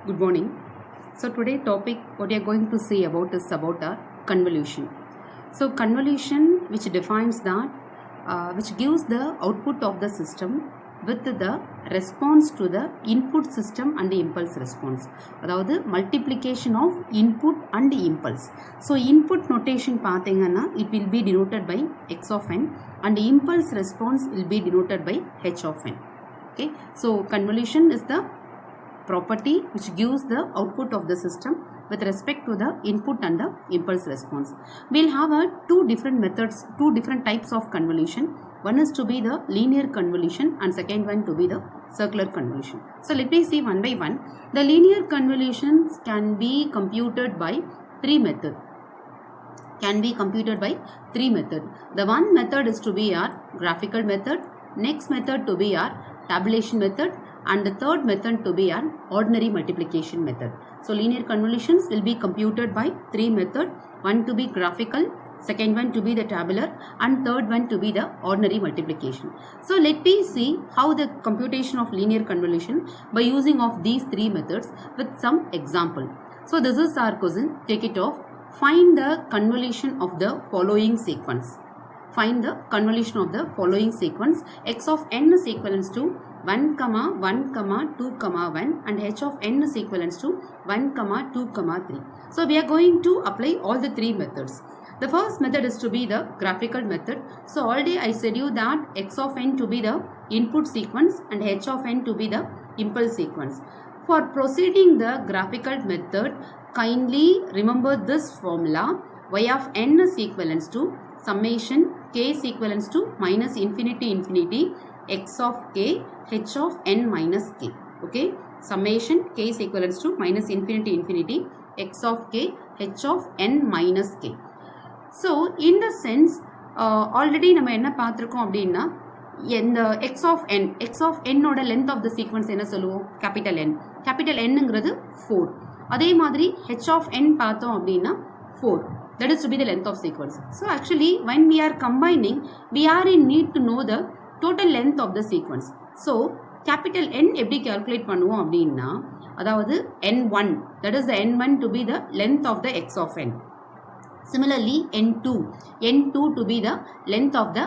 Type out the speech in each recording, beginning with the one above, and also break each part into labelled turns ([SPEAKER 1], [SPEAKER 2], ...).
[SPEAKER 1] Good morning. So today topic what we are going to see about is about a convolution. So convolution which defines that which gives the output of the system with the response to the input system and the impulse response. அதாவது multiplication of input and impulse. So input notation பார்த்தீங்கன்னா it will be denoted by x of n and the impulse response will be denoted by h of n. Okay. So convolution is the property which gives the output of the system with respect to the input and the impulse response. We'll have two different methods, two different types of convolution. One is to be the linear convolution and second one to be the circular convolution. So let me see one by one. The linear convolutions can be computed by three methods. The one method is to be our graphical method, next method to be our tabulation method, and the third method to be an ordinary multiplication method. So linear convolutions will be computed by three methods, one to be graphical, second one to be the tabular, and third one to be the ordinary multiplication. So let me see how the computation of linear convolution by using of these three methods with some example. So this is our question. Take it off. Find the convolution of the following sequence. Find the convolution of the following sequence. X of n is equivalent to 1, 1, 2, 1 and h of n is equivalent to 1, 2, 3. So we are going to apply all the three methods. The first method is to be the graphical method. So already I said you that x of n to be the input sequence and h of n to be the impulse sequence. For proceeding the graphical method, kindly remember this formula. Y of n is equivalent to summation k is equivalent to minus infinity x of k h of n minus k. Okay, summation k is equivalent to minus infinity x of k h of n minus k. So in the sense already நம்ம என்ன பார்த்திருக்கோம் அப்படின்னா இந்த x of n ஓட length of the sequence என்ன சொல்லுவோம்? capital N ங்கிறது 4. அதே மாதிரி h of n பார்த்தோம் அப்படின்னா 4. That is to be the length of sequence. So actually when we are combining, we are in need to know the total length of the sequence. So capital N எப்படி calculate பண்ணுவோம் அப்படின்னா அதாவது n1, that is the n1 to be the length of the x of n. Similarly n2 to be the length of the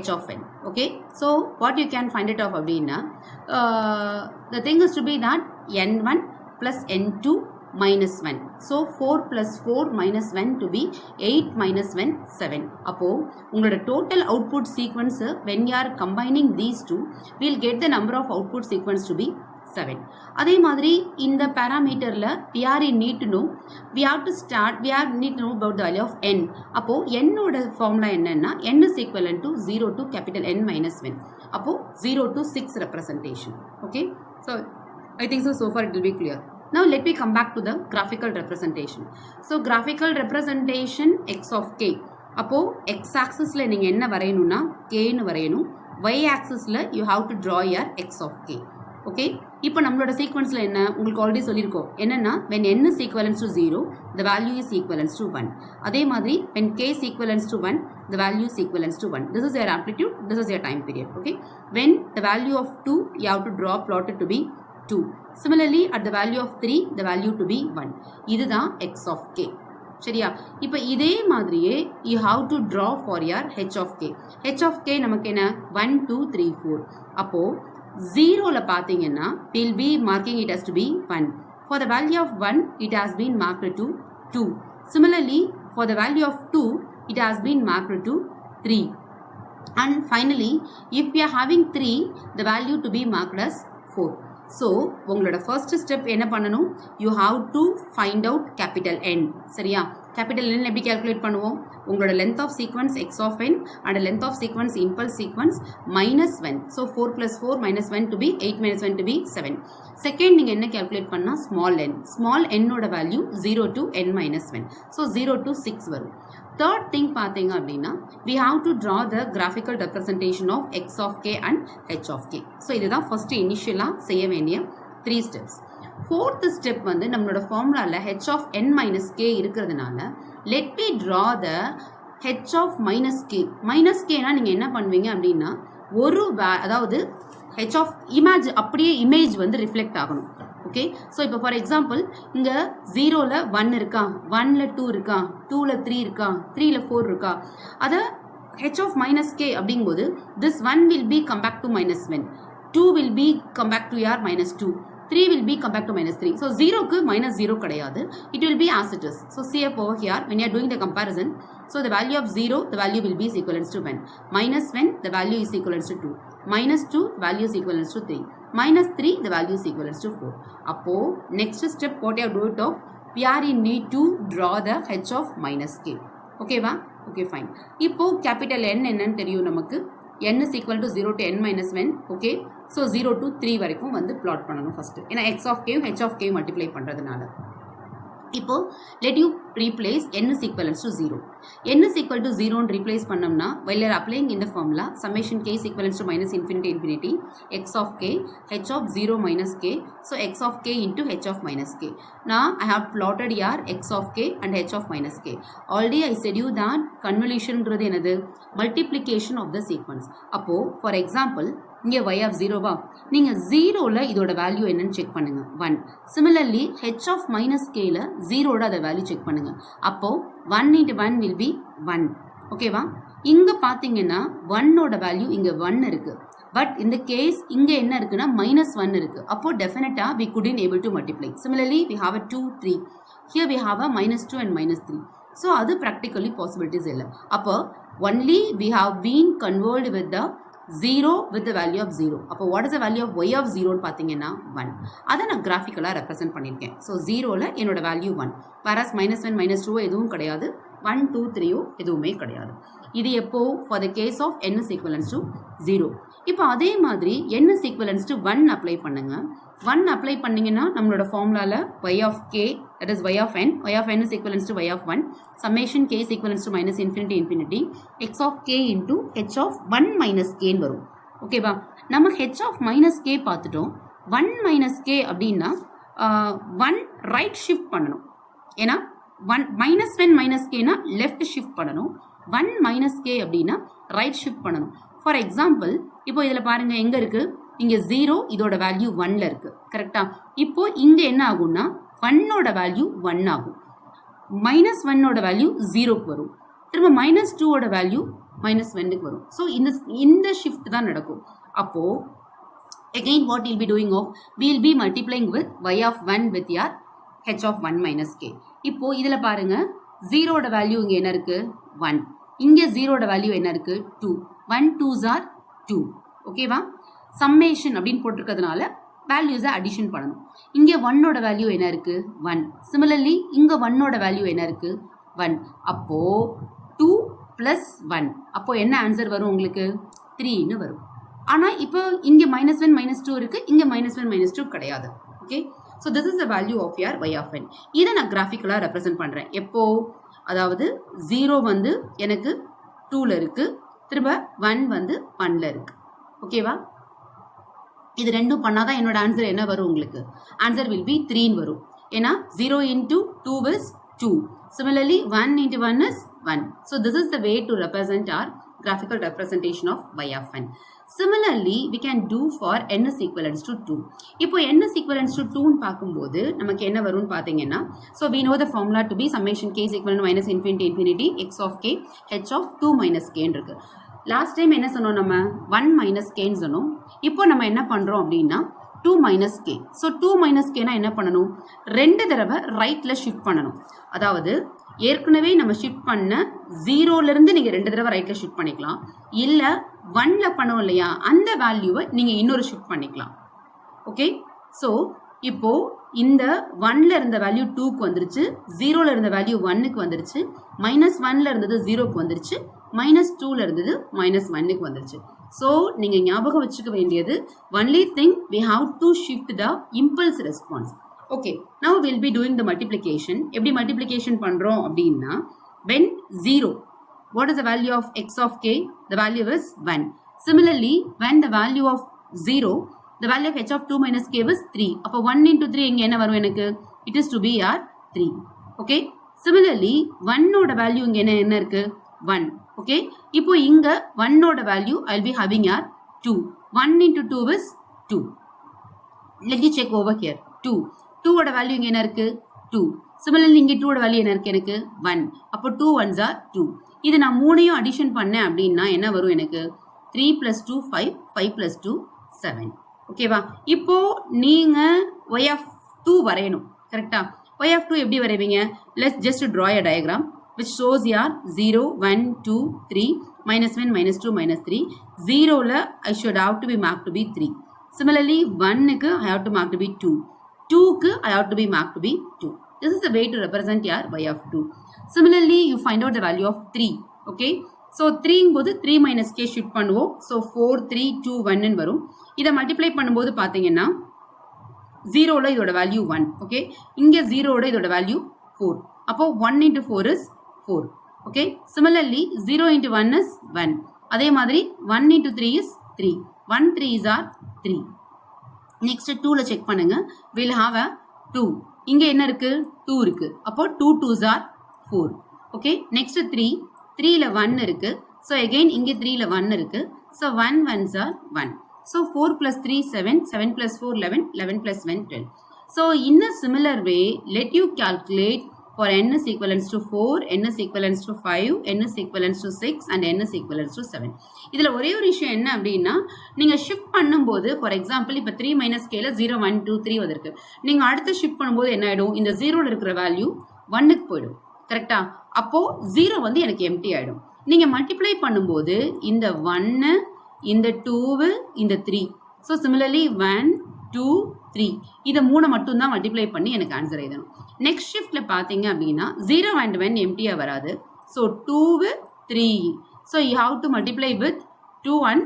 [SPEAKER 1] h of n. Okay, so what you can find it of அப்படின்னா the thing is to be that n1 plus n2 minus 1. So 4 plus 4 minus 1 to be 8 minus 1 7. அப்போ உங்களோட total output sequence when you are combining these two, we will get the number of output sequence to be 7. அதே மாதிரி இந்த parameterல we are in need to know, we need to know about the value of n. அப்போ n ஓட formula என்னன்னா n is equivalent to 0 to capital N minus 1. அப்போ 0 to 6 representation. Okay, so I think so far it will be clear. Now let me come back to the graphical representation. So graphical representation x of k. அப்போ x axisல நீங்க என்ன வரையணும்னா k ன்னு வரையணும். y axisல you have to draw your x of k. Okay, இப்போ நம்மளோட சீக்வென்ஸ்ல என்ன உங்களுக்கு already சொல்லியிருக்கோம் என்னன்னா when n is equivalent to 0, the value is equivalent to 1. அதே மாதிரி when k is equivalent to 1, the value is equivalent to 1. This is your amplitude, this is your time period. Okay, when the value of 2, you have to draw plotted to be 2. Similarly at the value of 3, the value to be 1. இதுதான் x of k. சரியா? இப்போ இதே மாதிரியே you have to draw for your h of k. h of k நமக்கு என்ன 1 2 3 4. அப்போ 0ல பாத்தீங்கன்னா we'll be marking it as to be 1. For the value of 1, it has been marked to 2. Similarly for the value of 2, it has been marked to 3. And finally if we are having 3, the value to be marked as 4. So உங்களோட first step என்ன பண்ணணும்? You have to find out capital N. சரியா? capital N எப்படி calculate பண்ணுவோம்? உங்களோட length of sequence x of n and length of sequence impulse sequence minus 1. So 4 plus 4 minus 1 to be 8 minus 1 to be 7. Second நீங்க என்ன calculate பண்ணா small n. Small n ஓட value 0 to n minus 1. So 0 to 6 வரும். Third thing பார்த்தீங்க அப்படின்னா we have to draw the graphical representation of x of k and h of k. So இதுதான் first initially செய்ய வேண்டிய 3 steps. Fourth step வந்து நம்மளோட formulaல h of n minus k இருக்கிறதுனால let me draw the h of minus k. minus k னா நீங்க என்ன பண்ணுவீங்க அப்படின்னா ஒரு அதாவது h of image அப்படியே image வந்து reflect ஆகணும். ஓகே ஸோ இப்போ ஃபார் எக்ஸாம்பிள் இங்கே 0ல் 1 இருக்கா, 1ல் 2 இருக்கா, 2ல் 3 இருக்கா, 3ல் 4 இருக்கா, அதை h of minus k அப்படிங்கும்போது this 1 will be come back to minus 1, 2 will be come back to your minus 2, 3 will be come back to minus 3. So 0க்கு minus 0 கிடையாது, it will be as it is. So see up over here when you are doing the comparison, so the value of 0, the value will be is equivalent to 1, minus 1, the value is equivalent to 2, minus 2, value is equivalent to 3, minus 3, the value is equivalent to 4. அப்போ next step what you have to do, we are in need to draw the h of minus k. ஓகேவா? Okay fine. இப்போ capital n என்னன்னு தெரியும் நமக்கு, n is equal to 0 to n minus 1. Okay so 0 to 3 வரைக்கும் வந்து plot பண்ணணும் first, ஏன்னா x of k h of k multiply பண்ணுறதுனால. இப்போ let you replace n is equivalent to 0. n is equal to 0 ன்னு replace பண்ணோம்னா while you are applying in the formula summation k is equivalent to minus infinity infinity x of k h of 0 minus k, so x of k into h of minus k. Now I have plotted here x of k and h of minus k. Already I said you that convolution ன்றது என்னது, multiplication of the sequence. அப்போ for example இங்கே y of 0வா, நீங்கள் 0ல் இதோட value என்னன்னு check பண்ணுங்க 1. Similarly h of minus kல 0ஓட அதை value check பண்ணுங்க, அப்போ 1 into 1 will be 1. ஓகேவா? இங்கே பார்த்தீங்கன்னா 1ஓட வேல்யூ இங்கே 1 இருக்கு, பட் இந்த கேஸ் இங்கே என்ன இருக்குன்னா minus 1 இருக்கு, அப்போ டெஃபினட்டா we couldn't able to multiply. Similarly we have a 2 3, here we have a minus 2 and minus 3, so அது practically possibilities இல்லை. அப்போ only we have been convolved with the 0 with the value of 0. அப்போ what is the value of y of 0 ன்னு பார்த்தீங்கன்னா 1. அதை நான் கிராஃபிக்கலாக represent பண்ணியிருக்கேன். So 0ல் என்னோட வேல்யூ 1, whereas minus 1 minus 2 எதுவும் கிடையாது, 1 2 3 எதுவுமே கிடையாது. இது எப்போ for the case of n is equivalent to 0. இப்போ அதே மாதிரி n is equivalent to 1 apply பண்ணுங்க. 1 அப்ளை பண்ணிங்கன்னா நம்மளோட ஃபார்முலாவில் y of k, that is y of n is equivalent to y of 1, summation k is equivalent to minus infinity infinity x of k into h of 1 minus k வரும். ஓகேவா? நம்ம h of minus k பார்த்துட்டோம். 1 minus k அப்படின்னா 1 right shift பண்ணணும், ஏன்னா 1 minus 1 minus kனா left shift பண்ணணும், 1 minus k அப்படின்னா right shift பண்ணணும். ஃபார் எக்ஸாம்பிள் இப்போ இதில் பாருங்க எங்கே இருக்குது, இங்கே 0 இதோட வேல்யூ 1ல் இருக்குது, கரெக்டா? இப்போ இங்கே என்ன ஆகும்னா 1ஓட வேல்யூ 1 ஆகும், மைனஸ் 1ஓட வேல்யூ 0க்கு வரும், திரும்ப மைனஸ் 2ஓட வேல்யூ மைனஸ் 1க்கு வரும். ஸோ இந்த ஷிஃப்ட் தான் நடக்கும். அப்போது again what we'll be doing of, we'll be multiplying with y of 1 with your h of 1 minus k. இப்போ இதில் பாருங்க 0ஓட வேல்யூ இங்கே என்ன இருக்குது 1, இங்கே 0ஓட வேல்யூ என்ன இருக்குது 2, 1 2s are 2. ஓகேவா? சம்மேஷன் அப்படின்னு போட்டிருக்கிறதுனால வேல்யூஸை அடிஷன் பண்ணணும். இங்கே 1ஓட வேல்யூ என்ன இருக்குது 1, சிமிலர்லி இங்கே 1ஓட வேல்யூ என்ன இருக்குது 1, அப்போது 2 + 1, அப்போது என்ன ஆன்சர் வரும் உங்களுக்கு 3ன்னு வரும். ஆனால் இப்போ இங்கே -1 -2 இருக்குது, இங்கே -1 -2 கிடையாது. Okay, so this is the value of your y of n. இதை நான் கிராஃபிக்கலாக ரெப்ரசென்ட் பண்ணுறேன். எப்போ, அதாவது 0 வந்து எனக்கு 2ல் இருக்குது, திரும்ப 1 வந்து 1ல் இருக்குது. ஓகேவா? இது ரெண்டும் பண்ணாதான் என்னோட ஆன்சர் என்ன வரும் உங்களுக்கு, ஆன்சர் வில் பி 3ன்னு வரும். ஏன்னா 0 into 2 is 2. Similarly 1 into 1 is 1. So this is the way to represent our graphical representation of y of n. Similarly we can do for n is equivalent to 2. இப்போ n is equivalent to 2 ன்னு பார்க்கும்போது நமக்கு என்ன வரும்னு பார்த்தீங்கன்னா, so we know the formula to be summation k is equal to minus infinity infinity x of k h of 2 minus k ன்னு இருக்கு. Last time என்ன சொன்னோம், நம்ம 1 minus kன்னு சொன்னோம். இப்போ நம்ம என்ன பண்ணுறோம் அப்படின்னா 2 minus k. ஸோ 2 minus kனா என்ன பண்ணணும், 2 தடவை ரைட்டில் ஷிஃப்ட் பண்ணணும். அதாவது ஏற்கனவே நம்ம ஷிஃப்ட் பண்ண 0லேருந்து நீங்கள் 2 தடவை ரைட்டில் ஷிஃப்ட் பண்ணிக்கலாம், இல்லை 1ல் பண்ணோம் இல்லையா அந்த வேல்யூவை நீங்கள் இன்னொரு ஷிஃப்ட் பண்ணிக்கலாம். ஓகே, ஸோ இப்போது இந்த 1ல் இருந்த வேல்யூ 2க்கு வந்துருச்சு, 0ல் இருந்த வேல்யூ 1க்கு வந்துருச்சு, -1ல் இருந்தது 0க்கு வந்துருச்சு, -2ல் இருந்தது -1க்கு வந்துருச்சு. ஸோ நீங்கள் ஞாபகம் வச்சுக்க வேண்டியது only thing we have to shift the impulse response. Okay, now we'll be doing the multiplication. எப்படி மல்டிப்ளிகேஷன் பண்ணுறோம் அப்படின்னா, when 0, what is the value of x of k? The value is 1. Similarly, when the value of 0, the value of h of 2 minus k was 3. அப்போ 1 into 3 இங்கே என்ன வரும் எனக்கு, it is to be r 3. Okay, similarly 1ஓட value இங்கே என்ன இருக்கு 1. Okay, இப்போ இங்க 1ஓட value I will be having r 2. 1 into 2 is 2. Let me check over here. 2. 2 ஓட வேல்யூ இங்க என்ன இருக்கு 2. சிமிலர்லி இங்க 2 ஓட வேல்யூ என்ன இருக்கு எனக்கு 1. அப்போ 2 1s are 2. இது நான் மூணையும் அடிஷன் பண்ணேன் அப்படின்னா என்ன வரும் எனக்கு 3 plus 2 5, 5 plus 2 7. ஓகேவா? இப்போ நீங்க y of 2 வரையணும். கரெக்டா? y of 2 எப்படி வரைவீங்க? Let's just draw a diagram which shows your 0, 1, 2, 3, minus 1, minus 2, minus 3. 0ல I should have to be marked to be 3. Similarly, 1க்கு I have to mark to be 2. 2க்கு I have to be marked to be 2. This is the way to represent your y of 2. Similarly, you find out the value of 3. Okay? So, 3 போது 3 minus k shift பண்ணுவோம். So, 4, 3, 2, 1 வரும். இதை multiply பண்ணும்போது பார்த்தீங்கன்னா 0ல இதோட value 1. Okay? இங்க 0ல இதோட value 4. அப்போ 1 into 4 is 4. Okay? Similarly, 0 into 1 is 1. அதே மாதிரி 1 into 3 is 3. 1 3s are 3. Next 2ல check பண்ணுங்க. We'll have a 2. இங்க என்ன இருக்கு 2 இருக்கு. அப்போ 2 2s are 4. Okay? Next 3. 3ல 1 இருக்கு. So again இங்க 3ல 1 இருக்கு. So 1 1s are 1. So 4 plus 3 7. 7 plus 4 11. 11 plus 1 12. So in a similar way, let you calculate for n is equivalent to 4, n is equivalent to 5, n is equivalent to 6 and n is equivalent to 7. இதில் ஒரே ஒரு விஷயம் என்ன அப்படின்னா நீங்கள் shift பண்ணும்போது for example இப்போ 3 minus கேல 0 1 2 3 வந்திருக்கு. நீங்கள் அடுத்து ஷிஃப்ட் பண்ணும்போது என்ன ஆகிடும் இந்த 0ல இருக்கிற வேல்யூ 1க்கு போயிடும். கரெக்டா? அப்போ 0 வந்து எனக்கு எம்டி ஆகிடும். நீங்கள் மல்டிப்ளை பண்ணும்போது இந்த 1 இந்த 2 இந்த 3. ஸோ சிமிலர்லி 1 2 3 இதை 3 மட்டும் தான் மல்டிப்ளை பண்ணி எனக்கு ஆன்சர் எழுதணும். நெக்ஸ்ட் ஷிஃப்ட்ல பார்த்தீங்க அப்படின்னா 0 and 1 எம்டியா வராது. So 2 3. So you have to multiply with 2 and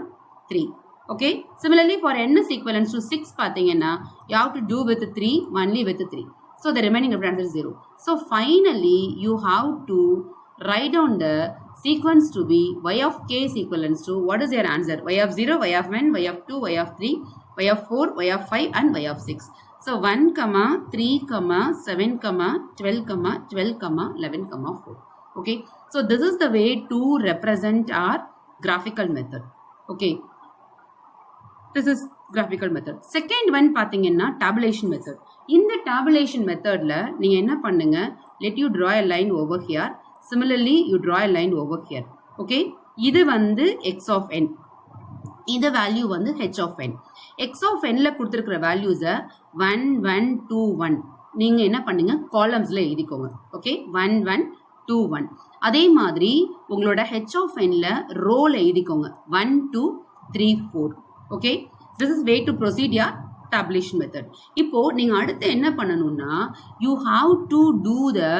[SPEAKER 1] 3. Okay. Similarly for n is equivalent to 6 பார்த்தீங்கன்னா you have to do with 3 only with 3. So the remaining answer 0. So finally you have to write down the sequence to be y of k is equivalent to what is your answer? Y of 0, y of 1, y of 2, y of 3, y of 4, y of 5 and y of 6. So 1, 3, 7, 12, 12, 11, 4. Okay. So this is the way to represent our graphical method. Okay. This is graphical method. Second one பார்த்தீங்கன்னா tabulation method. இந்த tabulation methodல நீங்க என்ன பண்ணுங்க? Let you draw a line over here. Similarly, you draw a line over here. Okay. இது வந்து x of n. இந்த value வந்து h of n. x of nல கொடுத்திருக்கிற வேல்யூஸை 1 1 2 1 நீங்க என்ன பண்ணுங்க காலம்ஸ்ல எழுதிக்கோங்க. ஓகே 1 1 2 1. அதே மாதிரி உங்களோட h of nல ரோல எழுதிக்கோங்க 1 2 3 4. Okay this is way to proceed your tabulation method. இப்போ நீங்க அடுத்து என்ன பண்ணணும்னா you have to do the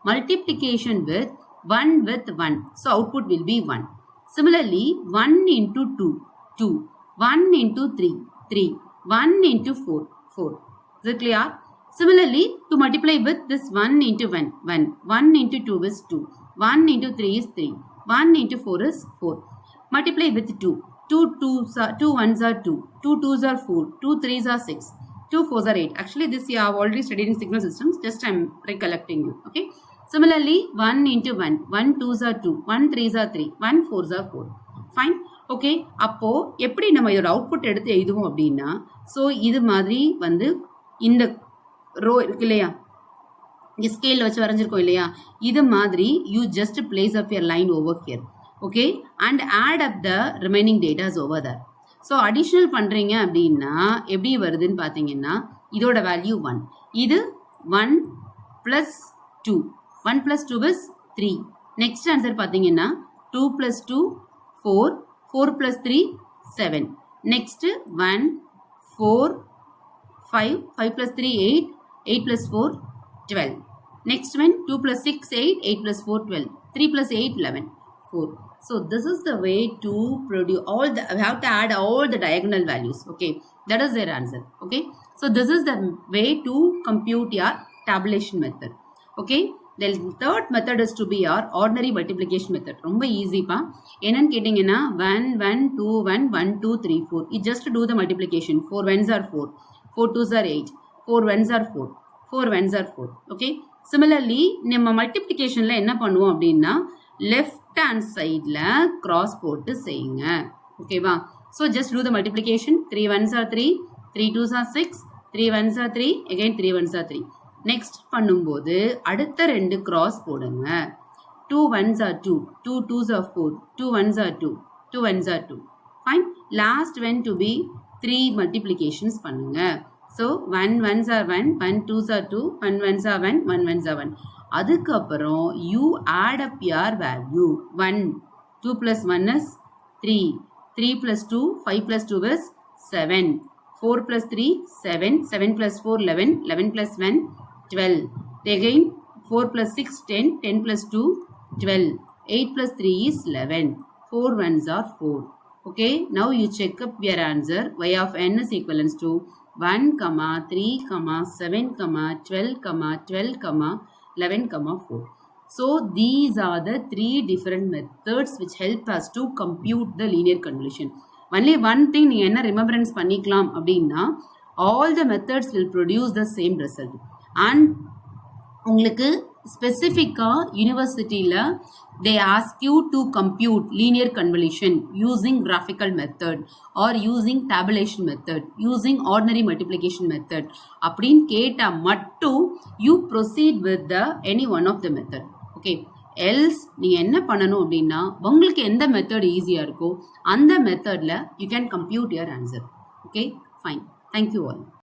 [SPEAKER 1] multiplication with 1 with 1. So output will be 1. Similarly 1 into 2 2. 1 into 3 3. 1 into 4 4. Is it clear? Similarly to multiply with this 1 into 1 1. 1 into 2 is 2. 1 into 3 is 3. 1 into 4 is 4. Multiply with 2. 2 1s are 2. 2 2s are 4. 2 3s are 6. 2 4s are 8. Actually this you have already studied in signal systems. Just I am recollecting you. Okay. Similarly 1 into 1. 1 2s are 2. 1 3s are 3. 1 4s are 4. Fine. Okay அப்போ எப்படி நம்ம இதோட output எடுத்து எழுதுவோம் அப்படின்னா so இது மாதிரி வந்து இந்த ரோ இருக்கு இல்லையா இங்கே ஸ்கேலில் வச்சு வரைஞ்சிருக்கோம் இல்லையா இது மாதிரி you just place up your line over here okay and add up the remaining datas over there so additional பண்ணுறீங்க அப்படின்னா எப்படி வருதுன்னு பார்த்தீங்கன்னா இதோட வேல்யூ 1 இது 1 + 2 1 + 2 is 3 நெக்ஸ்ட் ஆன்சர் பார்த்தீங்கன்னா 2 + 2 4 4 + 3 7 next 1 4 5 5 + 3 8 8 + 4 12 next one 2 + 6 8 8 + 4 12 3 + 8 11 4. So this is the way to produce all the we have to add all the diagonal values. Okay, that is their answer. Okay, so this is the way to compute your tabulation method. Okay, the third method is to be your ordinary multiplication method. ரொம்ப ஈஸிப்பா என்னன்னு கேட்டிங்கன்னா 1 1 2 1 1 2 3 4 you just do the multiplication 4 1s are 4 4 2s are 8 4 1s are 4 4 1s are 4. Okay, similarly நம்ம மல்டிப்ளிகேஷன்ல என்ன பண்ணுவோம் அப்படின்னா left hand சைடில் cross போட்டு செய்யுங்க ஓகேவா so just do the multiplication 3 1s are 3 3 2s are 6 3 ones are 3, again 3 ones are 3. Next பண்ணும்போது அடுத்த 2 கிராஸ் போடுங்க. 2 ones are 2, 2 twos are 4, 2 ones are 2, 2 ones are 2. Fine. Last one to be 3 multiplications பண்ணுங்க. So 1 ones are 1, 1 twos are 2, 1 ones are 1, 1 ones are 1. அதுக்கப்புறம் you add up your value. 1, 2 plus 1 is 3, 3 plus 2, 5 plus 2 is 7, 4 plus 3, 7, 7 plus 4, 11, 11 plus 1, 12. Again 4 plus 6, 10, 10 plus 2, 12. 8 plus 3 is 11. 4 ones are 4. Okay, now you check up your answer. Y of n is equivalent to 1, 3, 7, 12, 12, 11, 4. So these are the 3 different methods which help us to compute the linear convolution. Only one thing நீ என்ன remembrance பண்ணிக்கலாம் அப்படின்னா all the methods will produce the same result. And உங்களுக்கு ஸ்பெசிஃபிக்கா யூனிவர்சிட்டியில they ask you to compute linear convolution using graphical method or using tabulation method, using ordinary multiplication method அப்படின்னு கேட்டா மட்டும் you proceed with the any one of the method. Okay, else நீ என்ன பண்ணணும் அப்படின்னா உங்களுக்கு எந்த மெத்தட் ஈஸியா இருக்கோ அந்த மெத்தட்ல you can compute your answer. Okay, fine. Thank you all.